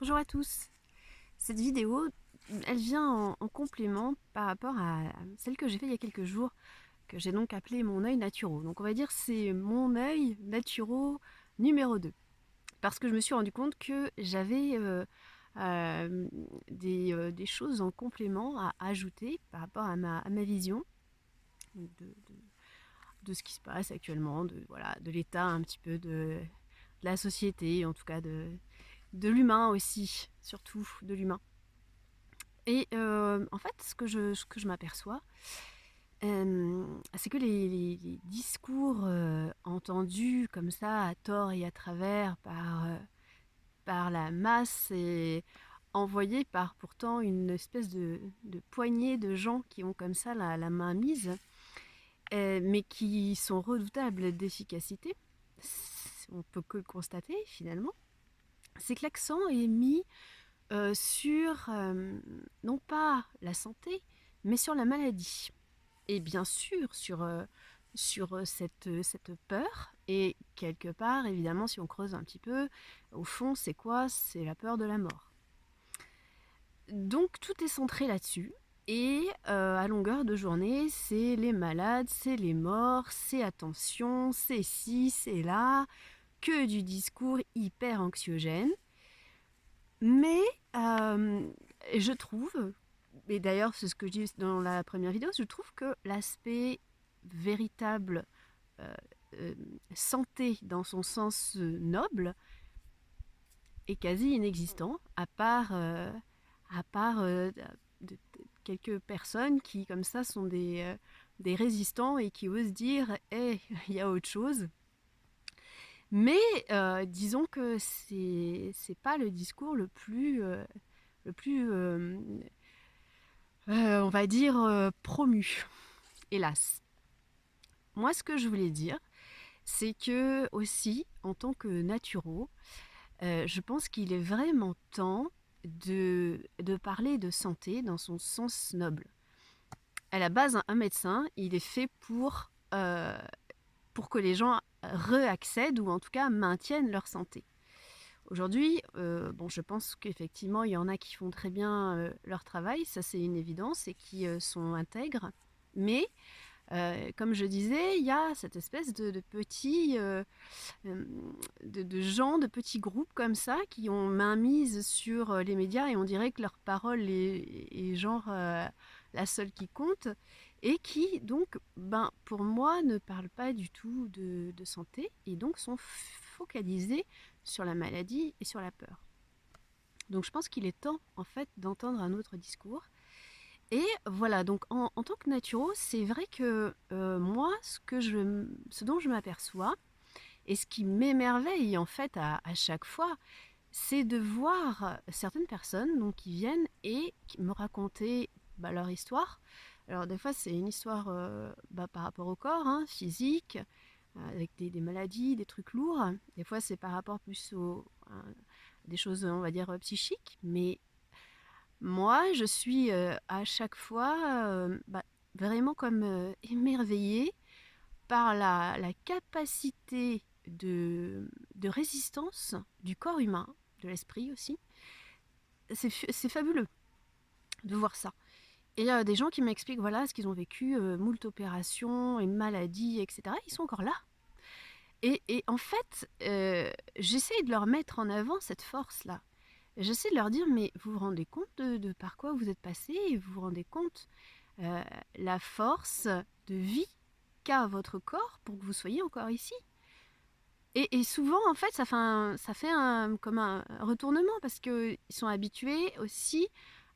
Bonjour à tous. Cette vidéo, elle vient en complément par rapport à celle que j'ai fait il y a quelques jours, que j'ai donc appelé mon œil naturo. Donc on va dire c'est mon œil naturo numéro 2. Parce que je me suis rendu compte que j'avais des choses en complément à ajouter par rapport à ma vision de ce qui se passe actuellement, de l'état un petit peu de la société, en tout cas de l'humain aussi, surtout de l'humain. Et en fait, ce que je m'aperçois, c'est que les discours entendus comme ça, à tort et à travers, par la masse et envoyés par pourtant une espèce de poignée de gens qui ont comme ça la main mise, mais qui sont redoutables d'efficacité, on peut que le constater finalement, c'est que l'accent est mis sur non pas la santé, mais sur la maladie. Et bien sûr sur cette peur. Et quelque part, évidemment, si on creuse un petit peu, au fond, c'est quoi? C'est la peur de la mort. Donc tout est centré là-dessus. Et à longueur de journée, c'est les malades, c'est les morts, c'est attention, c'est ci, c'est là, que du discours hyper anxiogène. Mais je trouve, et d'ailleurs c'est ce que je dis dans la première vidéo, je trouve que l'aspect véritable euh, euh, santé dans son sens noble est quasi inexistant, à part quelques personnes qui comme ça sont des résistants et qui osent dire hey, il y a autre chose. Mais disons que c'est pas le discours le plus, on va dire, promu, hélas. Moi, ce que je voulais dire, c'est que aussi, en tant que naturo, je pense qu'il est vraiment temps de parler de santé dans son sens noble. À la base, un médecin, il est fait pour que les gens réaccèdent ou en tout cas maintiennent leur santé. Aujourd'hui, bon, je pense qu'effectivement, il y en a qui font très bien leur travail, ça c'est une évidence, et qui sont intègres. Mais, comme je disais, il y a cette espèce de petits, de gens, de petits groupes comme ça, qui ont main mise sur les médias, et on dirait que leur parole est genre la seule qui compte, et qui, donc, ben, pour moi, ne parlent pas du tout de santé, et donc sont focalisés sur la maladie et sur la peur. Donc je pense qu'il est temps, en fait, d'entendre un autre discours. Et voilà, donc en tant que naturo, c'est vrai que moi, ce dont je m'aperçois, et ce qui m'émerveille en fait à chaque fois, c'est de voir certaines personnes donc, qui viennent et qui me raconter leur histoire. Alors des fois c'est une histoire par rapport au corps, hein, physique, avec des maladies, des trucs lourds. Des fois c'est par rapport plus à des choses, on va dire, psychiques. Mais moi je suis à chaque fois vraiment comme émerveillée par la capacité de résistance du corps humain, de l'esprit aussi. C'est fabuleux de voir ça. Et il y a des gens qui m'expliquent voilà ce qu'ils ont vécu, moult opérations et maladies, etc. Ils sont encore là. Et en fait, j'essaie de leur mettre en avant cette force-là. J'essaie de leur dire, mais vous vous rendez compte de par quoi vous êtes passé, et vous vous rendez compte euh, la force de vie qu'a votre corps pour que vous soyez encore ici. Et souvent, en fait, ça fait comme un retournement parce qu'ils sont habitués aussi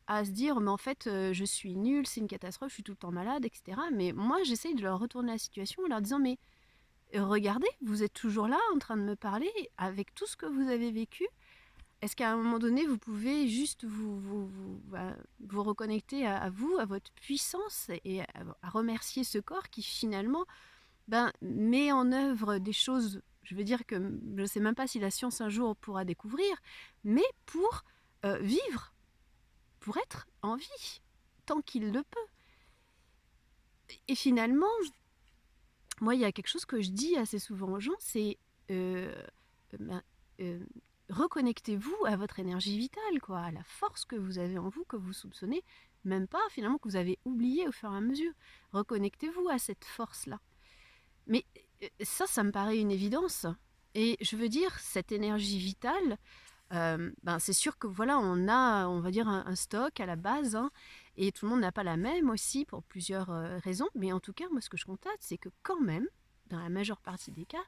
à se dire, mais en fait, je suis nulle, c'est une catastrophe, je suis tout le temps malade, etc. Mais moi, j'essaye de leur retourner la situation en leur disant, mais regardez, vous êtes toujours là en train de me parler avec tout ce que vous avez vécu. Est-ce qu'à un moment donné, vous pouvez juste vous reconnecter à vous, à votre puissance et à remercier ce corps qui finalement met en œuvre des choses, je veux dire que je ne sais même pas si la science un jour pourra découvrir, mais pour vivre, pour être en vie, tant qu'il le peut. Et finalement, moi, il y a quelque chose que je dis assez souvent aux gens, c'est euh, ben, euh, reconnectez-vous à votre énergie vitale, quoi, à la force que vous avez en vous, que vous soupçonnez même pas, finalement, que vous avez oublié au fur et à mesure. Reconnectez-vous à cette force-là. Mais ça me paraît une évidence. Et je veux dire, cette énergie vitale, c'est sûr que voilà, on a, on va dire, un stock à la base, hein, et tout le monde n'a pas la même aussi pour plusieurs raisons. Mais en tout cas, moi, ce que je constate, c'est que quand même, dans la majeure partie des cas,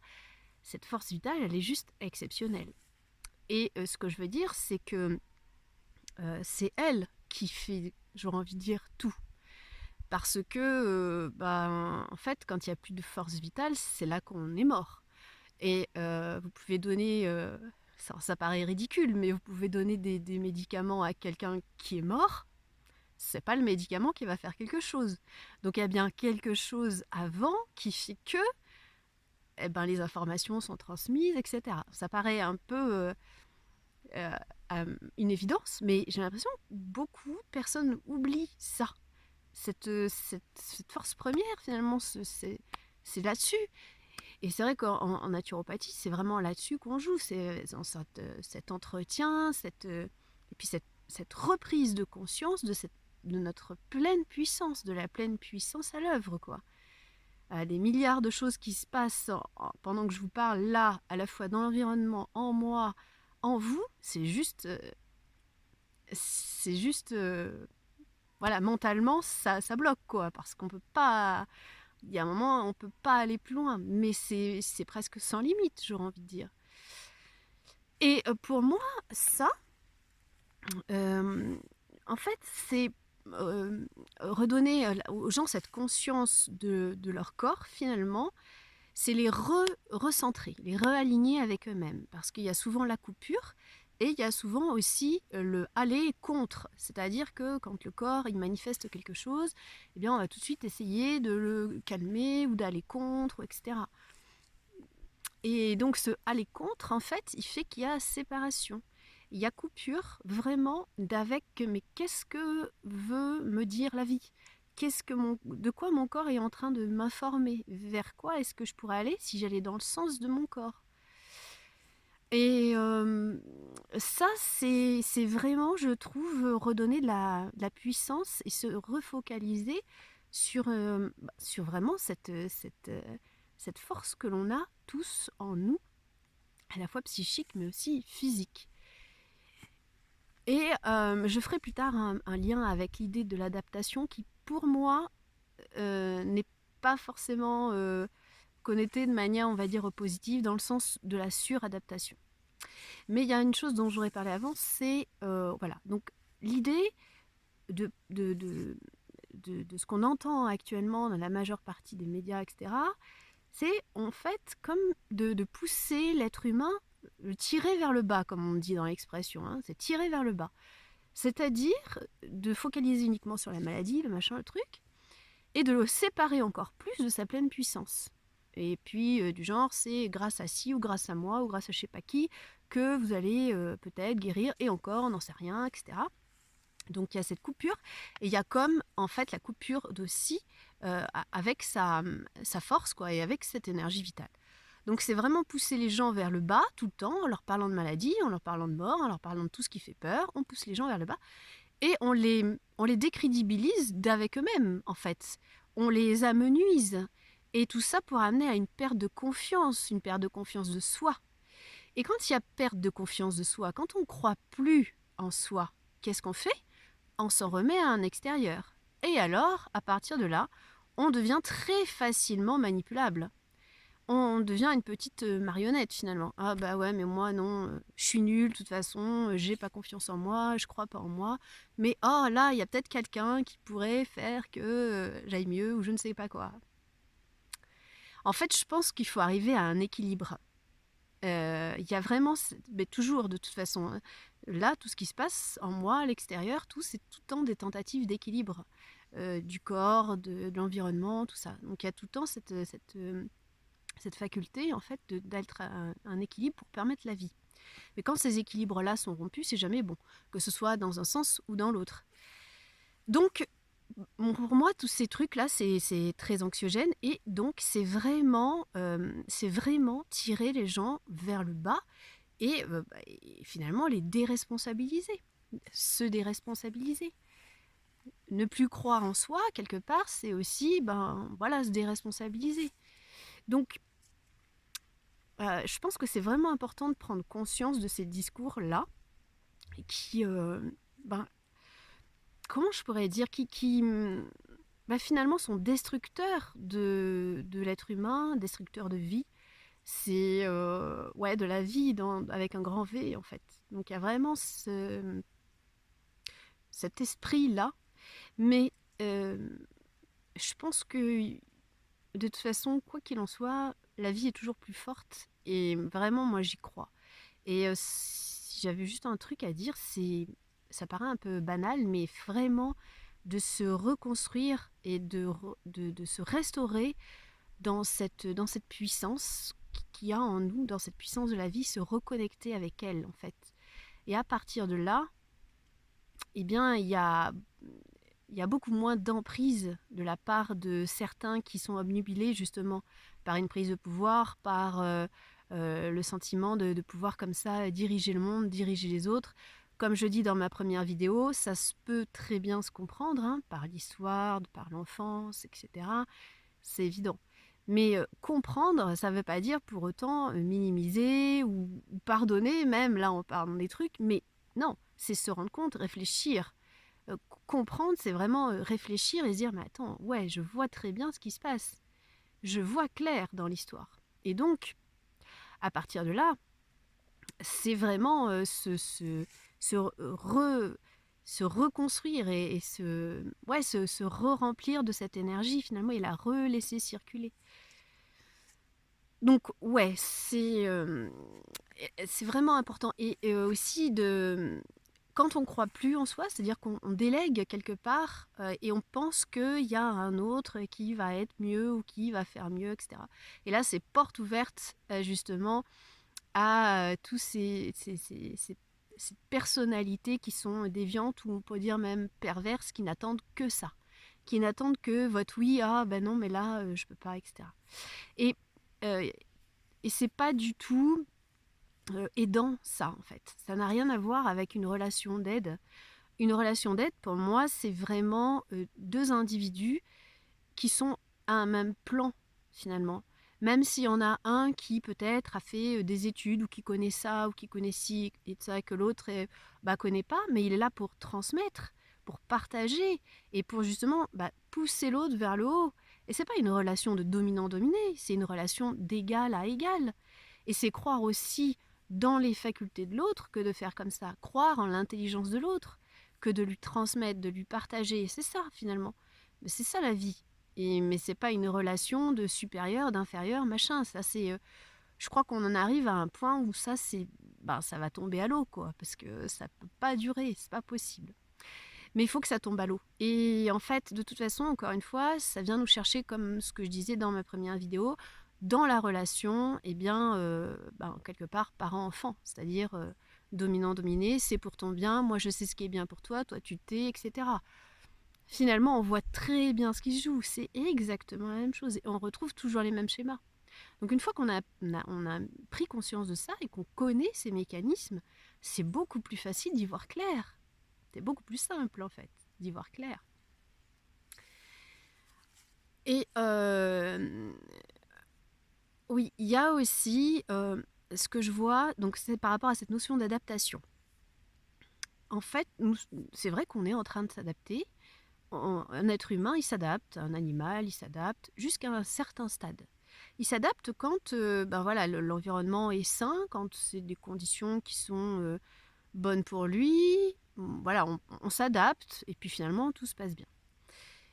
cette force vitale, elle est juste exceptionnelle. Et ce que je veux dire, c'est que c'est elle qui fait, j'aurais envie de dire, tout. Parce que, en fait, quand il n'y a plus de force vitale, c'est là qu'on est mort. Et vous pouvez donner, ça paraît ridicule, mais vous pouvez donner des médicaments à quelqu'un qui est mort, c'est pas le médicament qui va faire quelque chose. Donc il y a bien quelque chose avant qui fait que les informations sont transmises, etc. Ça paraît un peu une évidence, mais j'ai l'impression que beaucoup de personnes oublient ça. Cette force première, finalement, c'est là-dessus. Et c'est vrai qu'en naturopathie, c'est vraiment là-dessus qu'on joue. C'est dans cet entretien, et puis cette reprise de conscience de notre pleine puissance, de la pleine puissance à l'œuvre, quoi. Des milliards de choses qui se passent pendant que je vous parle là, à la fois dans l'environnement, en moi, en vous, voilà, mentalement, ça bloque, quoi, parce qu'on peut pas, il y a un moment, on peut pas aller plus loin, mais c'est presque sans limite, j'aurais envie de dire. Et pour moi, ça, en fait, c'est redonner aux gens cette conscience de leur corps, finalement, c'est les recentrer, les réaligner avec eux-mêmes. Parce qu'il y a souvent la coupure et il y a souvent aussi le aller contre. C'est-à-dire que quand le corps il manifeste quelque chose, eh bien, on va tout de suite essayer de le calmer ou d'aller contre, etc. Et donc ce aller contre, en fait, il fait qu'il y a séparation. Il y a coupure vraiment d'avec mais qu'est-ce que veut me dire la vie? De quoi mon corps est en train de m'informer? Vers quoi est-ce que je pourrais aller si j'allais dans le sens de mon corps? Et ça, c'est vraiment, je trouve, redonner de la puissance et se refocaliser sur vraiment cette force que l'on a tous en nous, à la fois psychique mais aussi physique. Et je ferai plus tard un lien avec l'idée de l'adaptation qui, pour moi, n'est pas forcément connotée de manière, on va dire, positive, dans le sens de la suradaptation. Mais il y a une chose dont j'aurais parlé avant, c'est voilà. Donc l'idée de ce qu'on entend actuellement dans la majeure partie des médias, etc., c'est en fait comme de pousser l'être humain, le tirer vers le bas, comme on dit dans l'expression, hein, c'est tirer vers le bas. C'est-à-dire de focaliser uniquement sur la maladie, le machin, le truc, et de le séparer encore plus de sa pleine puissance. Et puis du genre, c'est grâce à ci ou grâce à moi ou grâce à je sais pas qui que vous allez peut-être guérir, et encore, on n'en sait rien, etc. Donc il y a cette coupure, et il y a comme en fait la coupure aussi avec sa force, quoi, et avec cette énergie vitale. Donc c'est vraiment pousser les gens vers le bas tout le temps, en leur parlant de maladie, en leur parlant de mort, en leur parlant de tout ce qui fait peur, on pousse les gens vers le bas, et on les décrédibilise d'avec eux-mêmes, en fait. On les amenuise, et tout ça pour amener à une perte de confiance de soi. Et quand il y a perte de confiance de soi, quand on ne croit plus en soi, qu'est-ce qu'on fait? On s'en remet à un extérieur. Et alors, à partir de là, on devient très facilement manipulable. On devient une petite marionnette finalement. Ah bah ouais, mais moi non, je suis nulle de toute façon, j'ai pas confiance en moi, je crois pas en moi. Mais oh là, il y a peut-être quelqu'un qui pourrait faire que j'aille mieux ou je ne sais pas quoi. En fait, je pense qu'il faut arriver à un équilibre. Il y a vraiment, mais toujours de toute façon, hein, là, tout ce qui se passe en moi, à l'extérieur, c'est tout le temps des tentatives d'équilibre du corps, de l'environnement, tout ça. Donc il y a tout le temps cette faculté en fait d'être un équilibre pour permettre la vie. Mais quand ces équilibres-là sont rompus, c'est jamais bon, que ce soit dans un sens ou dans l'autre. Donc pour moi, tous ces trucs-là, c'est très anxiogène, et donc c'est vraiment tirer les gens vers le bas et finalement les déresponsabiliser, se déresponsabiliser. Ne plus croire en soi, quelque part, c'est aussi voilà, se déresponsabiliser. Donc, je pense que c'est vraiment important de prendre conscience de ces discours-là, qui, ben, comment je pourrais dire, finalement sont destructeurs de l'être humain, destructeurs de vie. C'est de la vie avec un grand V en fait. Donc il y a vraiment cet esprit-là. Mais je pense que de toute façon, quoi qu'il en soit, la vie est toujours plus forte. Et vraiment, moi, j'y crois. Et si j'avais juste un truc à dire, ça paraît un peu banal, mais vraiment de se reconstruire et de se restaurer dans cette puissance qu'il y a en nous, dans cette puissance de la vie, se reconnecter avec elle, en fait. Et à partir de là, eh bien, il y a beaucoup moins d'emprise de la part de certains qui sont obnubilés justement par une prise de pouvoir, par le sentiment de pouvoir comme ça diriger le monde, diriger les autres. Comme je dis dans ma première vidéo, ça se peut très bien se comprendre par l'histoire, par l'enfance, etc. C'est évident. Mais comprendre, ça ne veut pas dire pour autant minimiser ou pardonner même, là on parle des trucs, mais non, c'est se rendre compte, réfléchir. Comprendre, c'est vraiment réfléchir et se dire, mais attends, ouais, je vois très bien ce qui se passe. Je vois clair dans l'histoire. Et donc, à partir de là, c'est vraiment se reconstruire et se re-remplir de cette énergie finalement et la relaisser circuler. Donc ouais, c'est vraiment important. Et aussi quand on ne croit plus en soi, c'est-à-dire qu'on délègue quelque part et on pense qu'il y a un autre qui va être mieux ou qui va faire mieux, etc. Et là, c'est porte ouverte justement à tous ces personnalités qui sont déviantes ou on peut dire même perverses, qui n'attendent que ça, qui n'attendent que votre oui, ah ben non, mais là, je peux pas, etc. Et, euh, et c'est pas du tout aidant ça, en fait. Ça n'a rien à voir avec une relation d'aide. Une relation d'aide, pour moi, c'est vraiment deux individus qui sont à un même plan, finalement. Même s'il y en a un qui peut-être a fait des études ou qui connaît ça ou qui connaît ci et ça que l'autre connaît pas, mais il est là pour transmettre, pour partager et pour justement pousser l'autre vers le haut. Et c'est pas une relation de dominant-dominé, c'est une relation d'égal à égal. Et c'est croire aussi dans les facultés de l'autre que de faire comme ça, croire en l'intelligence de l'autre, que de lui transmettre, de lui partager. C'est ça finalement. C'est ça la vie. Mais c'est pas une relation de supérieur, d'inférieur, machin. Ça c'est, je crois qu'on en arrive à un point où ça va tomber à l'eau quoi, parce que ça peut pas durer, c'est pas possible. Mais il faut que ça tombe à l'eau. Et en fait, de toute façon, encore une fois, ça vient nous chercher, comme ce que je disais dans ma première vidéo, dans la relation, quelque part, parent-enfant. C'est-à-dire dominant-dominé, c'est pour ton bien, moi je sais ce qui est bien pour toi, toi tu t'es, etc. Finalement, on voit très bien ce qui se joue. C'est exactement la même chose. Et on retrouve toujours les mêmes schémas. Donc une fois qu'on a pris conscience de ça et qu'on connaît ces mécanismes, c'est beaucoup plus facile d'y voir clair. C'est beaucoup plus simple en fait, d'y voir clair. Et oui, il y a aussi ce que je vois, donc c'est par rapport à cette notion d'adaptation. En fait, c'est vrai qu'on est en train de s'adapter. Un être humain, il s'adapte, un animal, il s'adapte jusqu'à un certain stade. Il s'adapte quand l'environnement est sain, quand c'est des conditions qui sont bonnes pour lui. Voilà, on s'adapte et puis finalement tout se passe bien.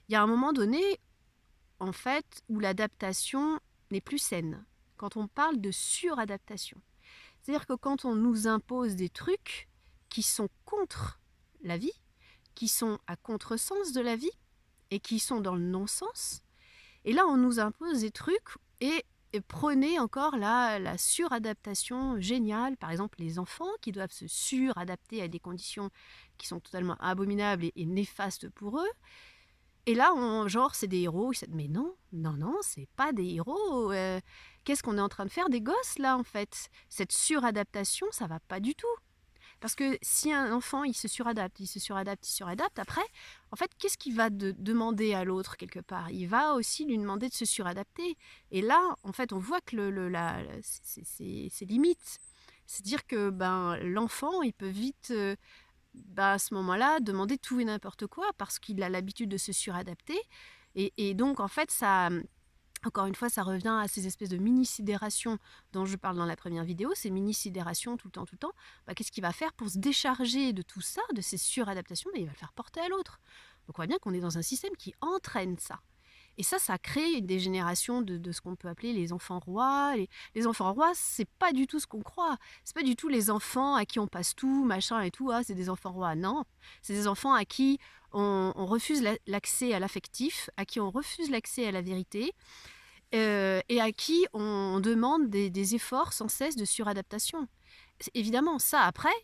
Il y a un moment donné, en fait, où l'adaptation n'est plus saine. Quand on parle de suradaptation. C'est-à-dire que quand on nous impose des trucs qui sont contre la vie, qui sont à contresens de la vie et qui sont dans le non-sens, et là on nous impose des trucs et prenez encore la suradaptation géniale, par exemple les enfants qui doivent se suradapter à des conditions qui sont totalement abominables et néfastes pour eux. Et là, genre, c'est des héros. Mais non, non, non, c'est pas des héros. Qu'est-ce qu'on est en train de faire des gosses, là, en fait? Cette suradaptation, ça va pas du tout. Parce que si un enfant, il se suradapte, il se suradapte, il se suradapte, après, en fait, qu'est-ce qu'il va demander à l'autre, quelque part? Il va aussi lui demander de se suradapter. Et là, en fait, on voit que c'est limite. C'est-à-dire que l'enfant, il peut vite, à ce moment-là, demander tout et n'importe quoi parce qu'il a l'habitude de se suradapter. Et donc, en fait, ça, encore une fois, ça revient à ces espèces de mini-sidérations dont je parle dans la première vidéo, ces mini-sidérations tout le temps. Qu'est-ce qu'il va faire pour se décharger de tout ça, de ces suradaptations? Il va le faire porter à l'autre. Donc on voit bien qu'on est dans un système qui entraîne ça. Et ça crée une dégénération de ce qu'on peut appeler les enfants rois. Les enfants rois, c'est pas du tout ce qu'on croit. C'est pas du tout les enfants à qui on passe tout, machin et tout. Ah, c'est des enfants rois. Non, c'est des enfants à qui on refuse l'accès à l'affectif, à qui on refuse l'accès à la vérité, et à qui on demande des efforts sans cesse de suradaptation. Évidemment, ça après,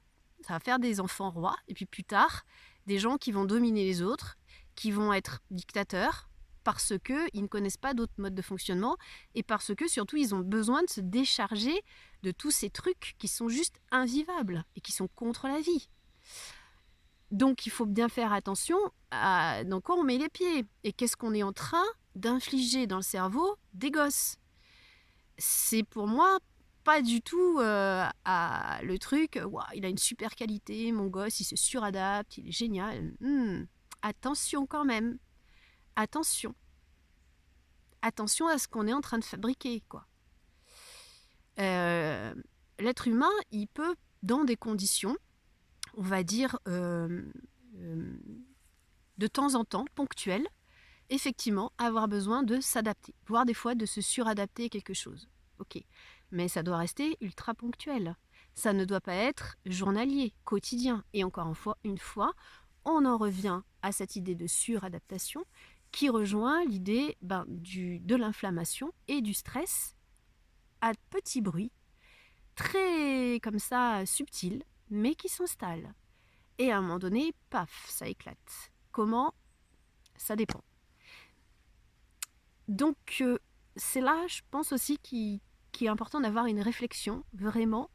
ça va faire des enfants rois, et puis plus tard, des gens qui vont dominer les autres, qui vont être dictateurs, parce qu'ils ne connaissent pas d'autres modes de fonctionnement, et parce que surtout, ils ont besoin de se décharger de tous ces trucs qui sont juste invivables, et qui sont contre la vie. Donc il faut bien faire attention dans quoi on met les pieds, et qu'est-ce qu'on est en train d'infliger dans le cerveau des gosses. C'est pour moi pas du tout le truc, wow, il a une super qualité, mon gosse, il se suradapte, il est génial. Attention quand même, attention. Attention à ce qu'on est en train de fabriquer, quoi. L'être humain, il peut, dans des conditions, on va dire, de temps en temps, ponctuelles, effectivement, avoir besoin de s'adapter, voire des fois de se suradapter à quelque chose. Ok, mais ça doit rester ultra ponctuel. Ça ne doit pas être journalier, quotidien. Et encore une fois, on en revient à cette idée de suradaptation qui rejoint l'idée de l'inflammation et du stress à petit bruit, très comme ça subtil, mais qui s'installe. Et à un moment donné, paf, ça éclate. Comment? Ça dépend. Donc c'est là, je pense aussi qu'il est important d'avoir une réflexion vraiment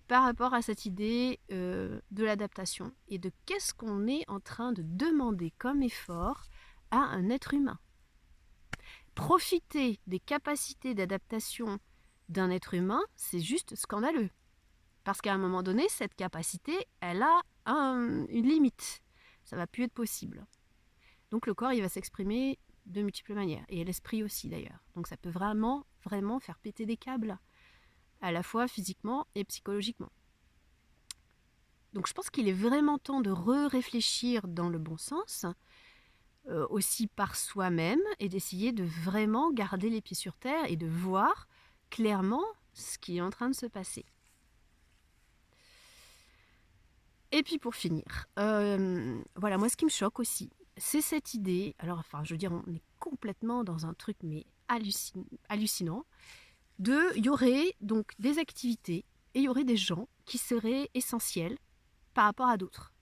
par rapport à cette idée de l'adaptation et de qu'est-ce qu'on est en train de demander comme effort à un être humain. Profiter des capacités d'adaptation d'un être humain, c'est juste scandaleux. Parce qu'à un moment donné, cette capacité, elle a une limite. Ça ne va plus être possible. Donc le corps, il va s'exprimer de multiples manières. Et l'esprit aussi d'ailleurs. Donc ça peut vraiment, vraiment faire péter des câbles. À la fois physiquement et psychologiquement. Donc je pense qu'il est vraiment temps de réfléchir dans le bon sens, aussi par soi-même, et d'essayer de vraiment garder les pieds sur terre et de voir clairement ce qui est en train de se passer. Et puis pour finir, voilà, moi ce qui me choque aussi, c'est cette idée, alors je veux dire, on est complètement dans un truc mais hallucinant, il y aurait donc des activités et il y aurait des gens qui seraient essentiels par rapport à d'autres.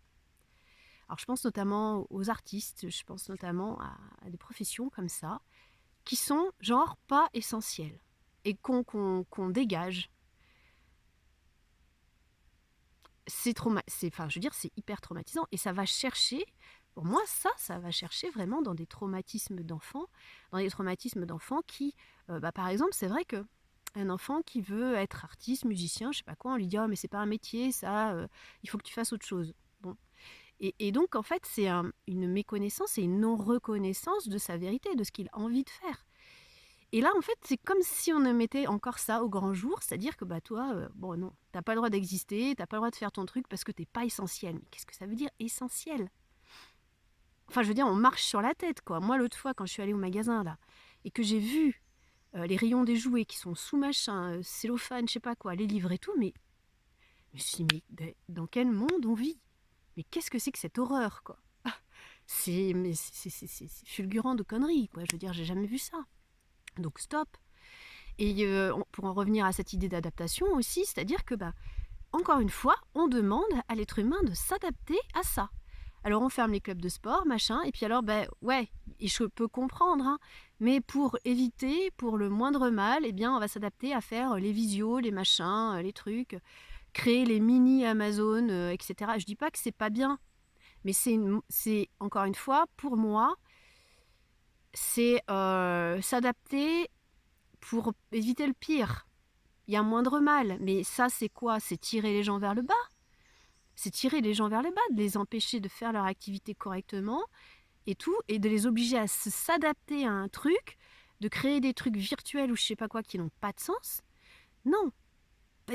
Alors je pense notamment aux artistes, je pense notamment à des professions comme ça, qui sont genre pas essentielles et qu'on dégage. C'est hyper traumatisant et ça va chercher, pour moi ça va chercher vraiment dans des traumatismes d'enfants, qui, par exemple, c'est vrai que un enfant qui veut être artiste, musicien, je sais pas quoi, on lui dit mais c'est pas un métier, ça, il faut que tu fasses autre chose. Bon. Et donc en fait c'est une méconnaissance et une non-reconnaissance de sa vérité, de ce qu'il a envie de faire. Et là, en fait, c'est comme si on mettait encore ça au grand jour, c'est-à-dire que toi, non, t'as pas le droit d'exister, t'as pas le droit de faire ton truc parce que t'es pas essentiel. Mais qu'est-ce que ça veut dire essentiel? Enfin, je veux dire, on marche sur la tête, quoi. Moi, l'autre fois, quand je suis allée au magasin, là, et que j'ai vu les rayons des jouets qui sont sous machin, cellophane, je sais pas quoi, les livres et tout, mais je me suis dit, mais dans quel monde on vit? Mais qu'est-ce que c'est que cette horreur, quoi? C'est fulgurant de conneries, quoi. Je veux dire, j'ai jamais vu ça. Donc stop. Et pour en revenir à cette idée d'adaptation aussi, c'est-à-dire que, encore une fois, on demande à l'être humain de s'adapter à ça. Alors on ferme les clubs de sport, machin, et puis alors, ben ouais, et je peux comprendre, hein, mais pour éviter, pour le moindre mal, eh bien, on va s'adapter à faire les visios, les machins, les trucs, créer les mini Amazon, etc. Je dis pas que c'est pas bien, mais c'est encore une fois, pour moi, c'est s'adapter pour éviter le pire. Il y a un moindre mal, mais ça, c'est quoi? C'est tirer les gens vers le bas. C'est tirer les gens vers le bas, de les empêcher de faire leur activité correctement et tout, et de les obliger à s'adapter à un truc, de créer des trucs virtuels ou je sais pas quoi qui n'ont pas de sens. Non,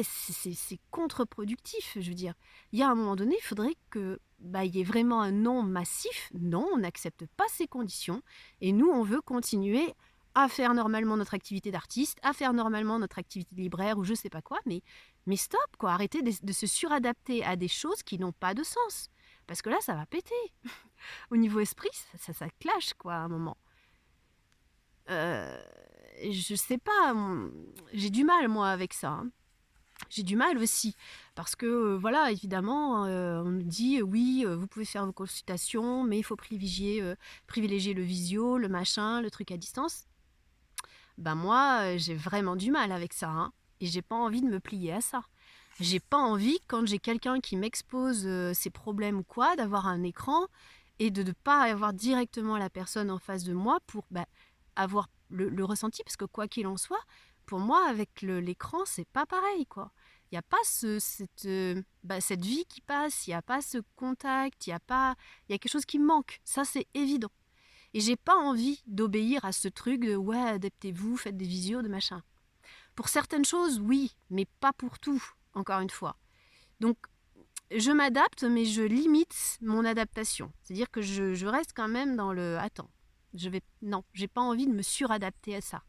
c'est contre-productif, je veux dire. Il y a un moment donné, il faudrait que il y ait vraiment un non massif. Non, on n'accepte pas ces conditions et nous, on veut continuer à faire normalement notre activité d'artiste, à faire normalement notre activité de libraire ou je sais pas quoi, mais stop, quoi. Arrêtez de se suradapter à des choses qui n'ont pas de sens. Parce que là, ça va péter. Au niveau esprit, ça clash, quoi, à un moment. Je sais pas, j'ai du mal, moi, avec ça, hein. J'ai du mal aussi, parce que voilà, évidemment, on nous dit oui, vous pouvez faire vos consultations, mais il faut privilégier le visio, le machin, le truc à distance. Ben moi, j'ai vraiment du mal avec ça, hein, et j'ai pas envie de me plier à ça. J'ai pas envie, quand j'ai quelqu'un qui m'expose ses problèmes ou quoi, d'avoir un écran et de ne pas avoir directement la personne en face de moi pour avoir le ressenti, parce que quoi qu'il en soit, pour moi, avec l'écran, c'est pas pareil, quoi. Il n'y a pas cette vie qui passe, il n'y a pas ce contact, il y a quelque chose qui me manque. Ça, c'est évident. Et j'ai pas envie d'obéir à ce truc de ouais, adaptez-vous, faites des visios, de machin. Pour certaines choses, oui, mais pas pour tout, encore une fois. Donc, je m'adapte, mais je limite mon adaptation. C'est-à-dire que je reste quand même dans le attends. Non, j'ai pas envie de me suradapter à ça.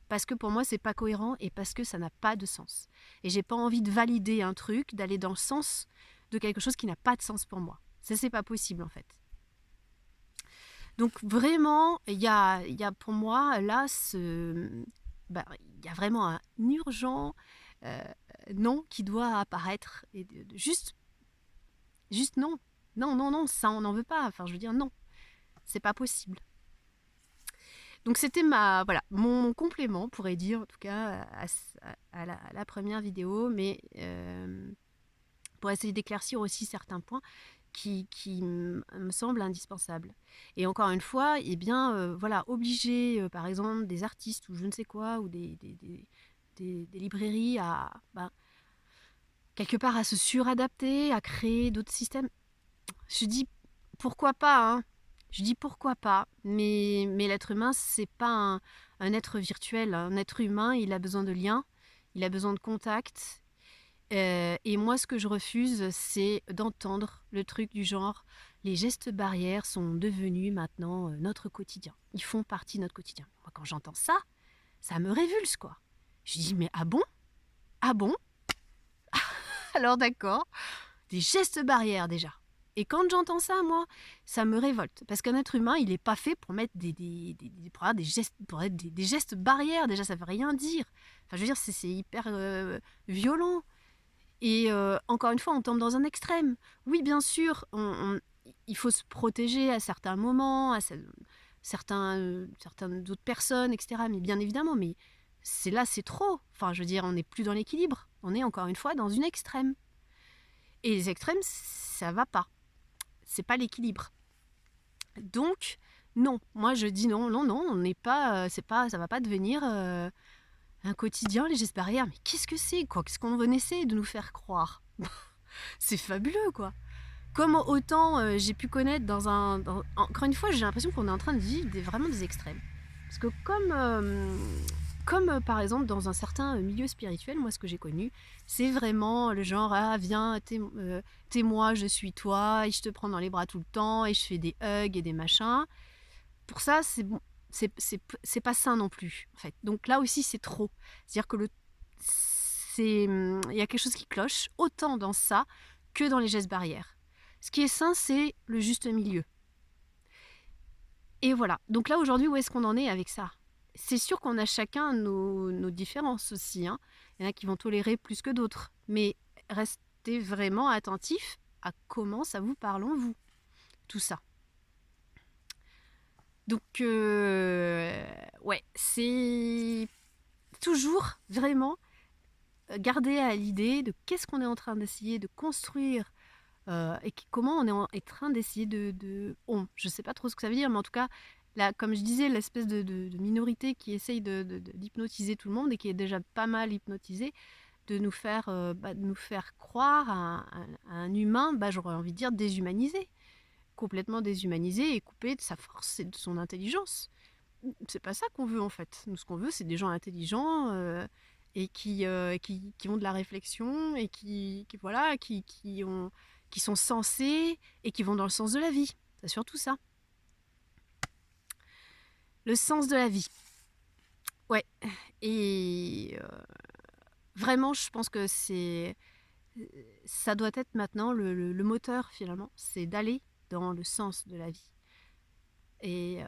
Parce que pour moi, c'est pas cohérent et parce que ça n'a pas de sens. Et j'ai pas envie de valider un truc, d'aller dans le sens de quelque chose qui n'a pas de sens pour moi. Ça, c'est pas possible, en fait. Donc vraiment, il y a pour moi là il y a vraiment un urgent non qui doit apparaître et juste non. Non, non, non, ça on n'en veut pas. Enfin, je veux dire non, c'est pas possible. Donc c'était mon complément, on pourrait dire en tout cas à la première vidéo, mais pour essayer d'éclaircir aussi certains points qui me semblent indispensables. Et encore une fois, eh bien, obliger par exemple des artistes ou je ne sais quoi, ou des librairies à quelque part à se suradapter, à créer d'autres systèmes. Je dis pourquoi pas, hein. Je dis pourquoi pas, mais l'être humain, c'est pas un être virtuel. Un être humain, il a besoin de liens, il a besoin de contact. Et moi, ce que je refuse, c'est d'entendre le truc du genre les gestes barrières sont devenus maintenant notre quotidien. Ils font partie de notre quotidien. Moi, quand j'entends ça, ça me révulse, quoi. Je dis, mais ah bon? Ah bon? Alors d'accord, des gestes barrières déjà. Et quand j'entends ça, moi, ça me révolte. Parce qu'un être humain, il n'est pas fait pour mettre pour avoir des gestes barrières. Déjà, ça ne veut rien dire. Enfin, je veux dire, c'est hyper violent. Et encore une fois, on tombe dans un extrême. Oui, bien sûr, il faut se protéger à certains moments, à certaines autres personnes, etc. Mais bien évidemment, mais c'est trop. Enfin, je veux dire, on n'est plus dans l'équilibre. On est encore une fois dans une extrême. Et les extrêmes, ça va pas. C'est pas l'équilibre. Donc, non. Moi, je dis non, non, non. On n'est pas, ça va pas devenir un quotidien, les gestes barrières. Mais qu'est-ce que c'est, quoi? Qu'est-ce qu'on essaie de nous faire croire? C'est fabuleux, quoi. Comme autant j'ai pu connaître encore une fois, j'ai l'impression qu'on est en train de vivre vraiment des extrêmes. Parce que comme par exemple dans un certain milieu spirituel, moi ce que j'ai connu, c'est vraiment le genre ah viens, t'es moi, je suis toi, et je te prends dans les bras tout le temps, et je fais des hugs et des machins. Pour ça, c'est bon, c'est pas sain non plus, en fait. Donc là aussi, c'est trop. C'est-à-dire que il y a quelque chose qui cloche, autant dans ça que dans les gestes barrières. Ce qui est sain, c'est le juste milieu. Et voilà. Donc là, aujourd'hui, où est-ce qu'on en est avec ça? C'est sûr qu'on a chacun nos différences aussi, hein. Il y en a qui vont tolérer plus que d'autres. Mais restez vraiment attentifs à comment ça vous parle en vous. tout ça. Donc, ouais, c'est toujours vraiment garder à l'idée de qu'est-ce qu'on est en train d'essayer de construire et comment on est en train d'essayer je ne sais pas trop ce que ça veut dire, mais en tout cas, là, comme je disais, l'espèce de minorité qui essaye d'hypnotiser tout le monde et qui est déjà pas mal hypnotisée, de nous faire croire à un humain, j'aurais envie de dire déshumanisé, complètement déshumanisé et coupé de sa force et de son intelligence. C'est pas ça qu'on veut en fait. Nous, ce qu'on veut, c'est des gens intelligents et qui ont de la réflexion et voilà, qui sont sensés et qui vont dans le sens de la vie. C'est surtout ça. Le sens de la vie. Ouais. Et vraiment, je pense que ça doit être maintenant le moteur finalement. C'est d'aller dans le sens de la vie. Et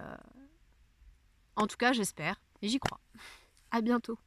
en tout cas, j'espère et j'y crois. À bientôt.